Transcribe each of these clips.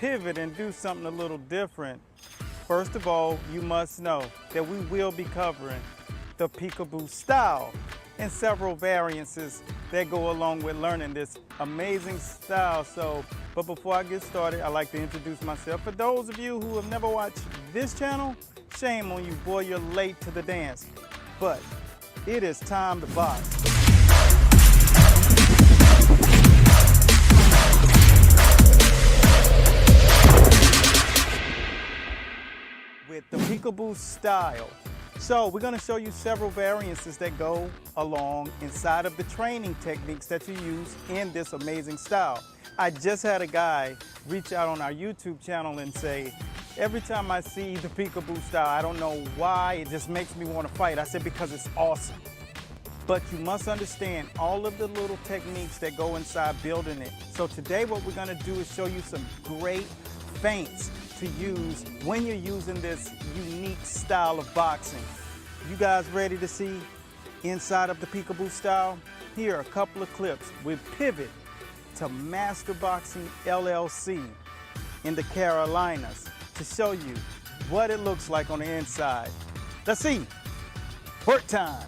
pivot and do something a little different, first of all, you must know that we will be covering the peekaboo style and several variances that go along with learning this amazing style. But before I get started, I'd like to introduce myself. For those of you who have never watched this channel, shame on you, boy, you're late to the dance. But it is time to box. With the peekaboo style. So we're going to show you several variances that go along inside of the training techniques that you use in this amazing style. I just had a guy reach out on our YouTube channel and say, every time I see the peekaboo style, I don't know why, it just makes me want to fight. I said, because it's awesome. But you must understand all of the little techniques that go inside building it. So today what we're going to do is show you some great feints to use when you're using this unique style of boxing. You guys ready to see inside of the peekaboo style? Here are a couple of clips with Pivot to Master Boxing LLC in the Carolinas to show you what it looks like on the inside. Let's see. Work time.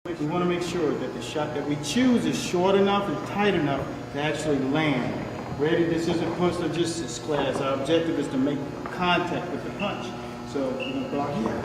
We want to make sure that the shot that we choose is short enough and tight enough to actually land. Ready? This isn't punch or just this class. Our objective is to make contact with the punch. So we're going to block here.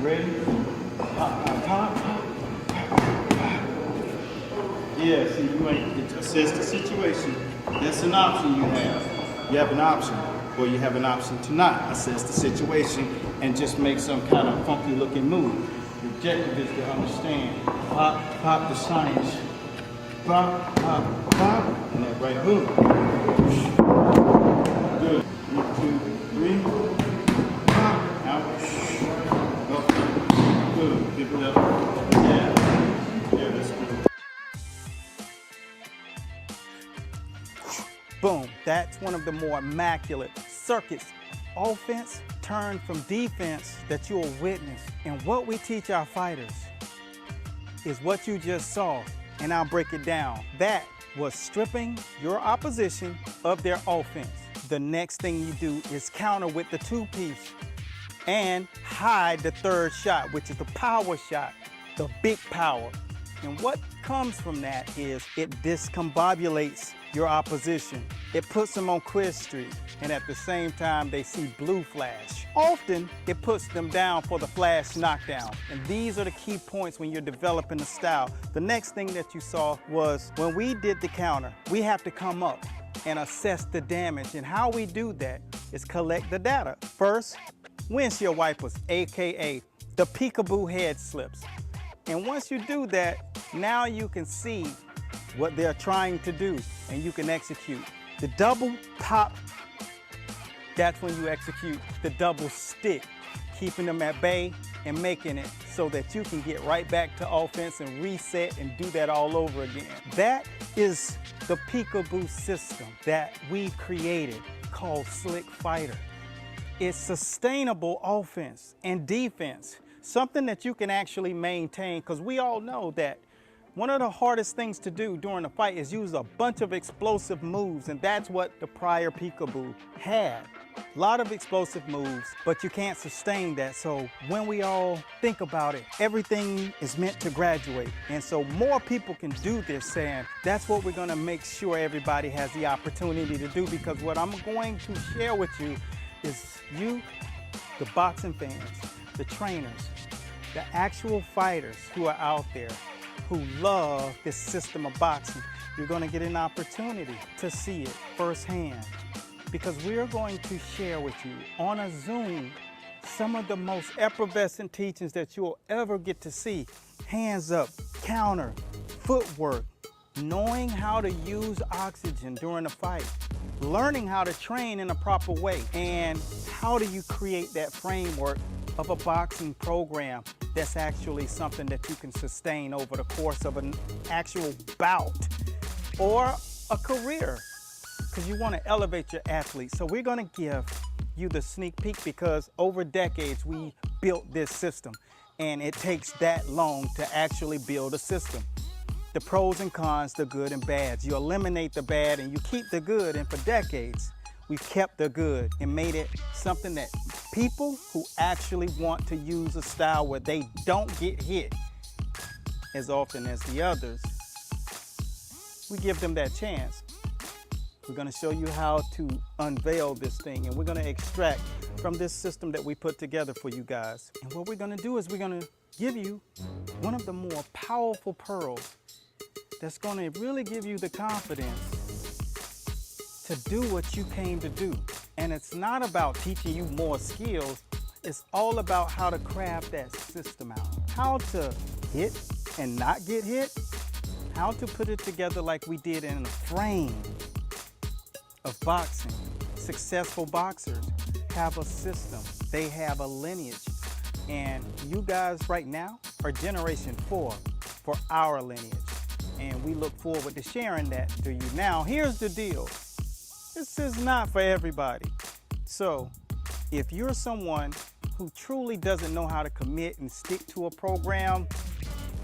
Ready? Pop. Yeah, see, you ain't assess the situation. That's an option you have. You have an option, or you have an option to not assess the situation and just make some kind of funky looking move. The objective is to understand. Pop the science. Pop, and that right hook. Good. 1, 2, 3. Pop, out. Go. Good. Give it up. Yeah, that's good. Boom, that's one of the more immaculate circuits, offense turned from defense that you'll witness. And what we teach our fighters is what you just saw, and I'll break it down. That was stripping your opposition of their offense. The next thing you do is counter with the two-piece and hide the third shot, which is the power shot, the big power. And what comes from that is it discombobulates your opposition. It puts them on Quiz Street, and at the same time they see blue flash. Often it puts them down for the flash knockdown. And these are the key points when you're developing the style. The next thing that you saw was when we did the counter, we have to come up and assess the damage. And how we do that is collect the data. First, windshield wipers, AKA the peekaboo head slips. And once you do that, now you can see what they're trying to do and you can execute. The double pop, that's when you execute the double stick, keeping them at bay and making it so that you can get right back to offense and reset and do that all over again. That is the peekaboo system that we created called Slick Fighter. It's sustainable offense and defense, something that you can actually maintain, because we all know that one of the hardest things to do during a fight is use a bunch of explosive moves, and that's what the prior peekaboo had. A lot of explosive moves, but you can't sustain that. So when we all think about it, everything is meant to graduate. And so more people can do this, and that's what we're gonna make sure everybody has the opportunity to do, because what I'm going to share with you is you, the boxing fans, the trainers, the actual fighters who are out there who love this system of boxing. You're going to get an opportunity to see it firsthand, because we're going to share with you on a Zoom some of the most effervescent teachings that you'll ever get to see. Hands up, counter, footwork, knowing how to use oxygen during a fight, learning how to train in a proper way, and how do you create that framework of a boxing program that's actually something that you can sustain over the course of an actual bout or a career, because you want to elevate your athletes. So we're going to give you the sneak peek because over decades we built this system, and it takes that long to actually build a system. The pros and cons, the good and bads. You eliminate the bad and you keep the good, and for decades we've kept the good and made it something that people who actually want to use a style where they don't get hit as often as the others, we give them that chance. We're going to show you how to unveil this thing, and we're going to extract from this system that we put together for you guys. And what we're going to do is we're going to give you one of the more powerful pearls that's going to really give you the confidence to do what you came to do. And it's not about teaching you more skills. It's all about how to craft that system out. How to hit and not get hit. How to put it together like we did in a frame of boxing. Successful boxers have a system. They have a lineage. And you guys right now are generation 4 for our lineage. And we look forward to sharing that to you. Now, here's the deal. This is not for everybody. So if you're someone who truly doesn't know how to commit and stick to a program,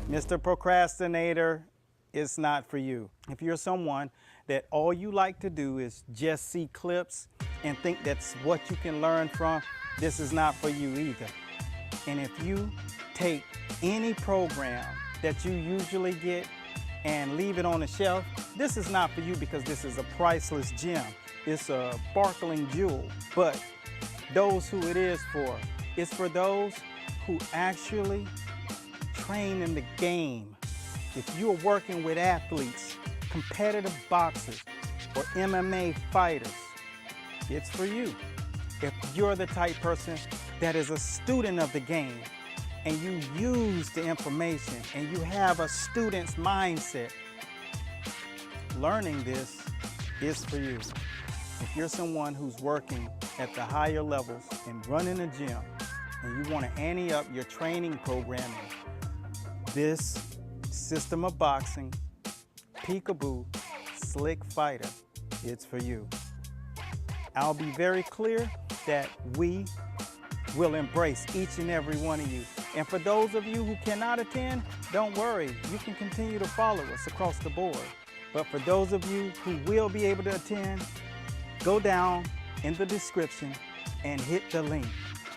Mr. Procrastinator, it's not for you. If you're someone that all you like to do is just see clips and think that's what you can learn from, this is not for you either. And if you take any program that you usually get and leave it on the shelf, this is not for you, because this is a priceless gem. It's a sparkling jewel. But those who it is for, it's for those who actually train in the game. If you're working with athletes, competitive boxers, or MMA fighters, it's for you. If you're the type person that is a student of the game and you use the information and you have a student's mindset, learning this is for you. If you're someone who's working at the higher levels and running a gym and you want to ante up your training programming, this system of boxing, PEEKABOO-Slick Fighter, it's for you. I'll be very clear that we will embrace each and every one of you. And for those of you who cannot attend, don't worry, you can continue to follow us across the board. But for those of you who will be able to attend, go down in the description and hit the link.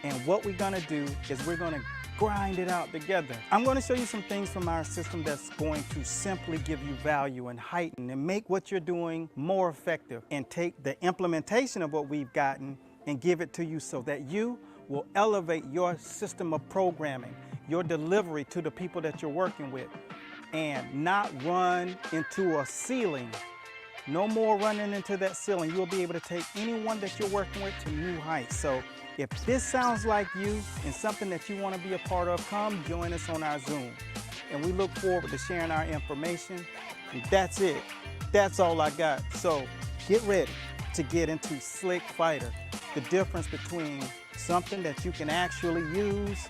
And what we're gonna do is we're gonna grind it out together. I'm gonna show you some things from our system that's going to simply give you value and heighten and make what you're doing more effective, and take the implementation of what we've gotten and give it to you so that you will elevate your system of programming, your delivery to the people that you're working with, and not run into a ceiling. No more running into that ceiling. You'll be able to take anyone that you're working with to new heights. So if this sounds like you and something that you want to be a part of, come join us on our Zoom. And we look forward to sharing our information. And that's it. That's all I got. So get ready to get into Slick Fighter. The difference between something that you can actually use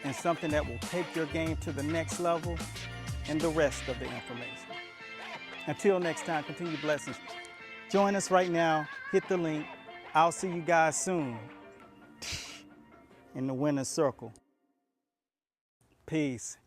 and something that will take your game to the next level, and the rest of the information. Until next time, continue blessings. Join us right now. Hit the link. I'll see you guys soon in the winner's circle. Peace.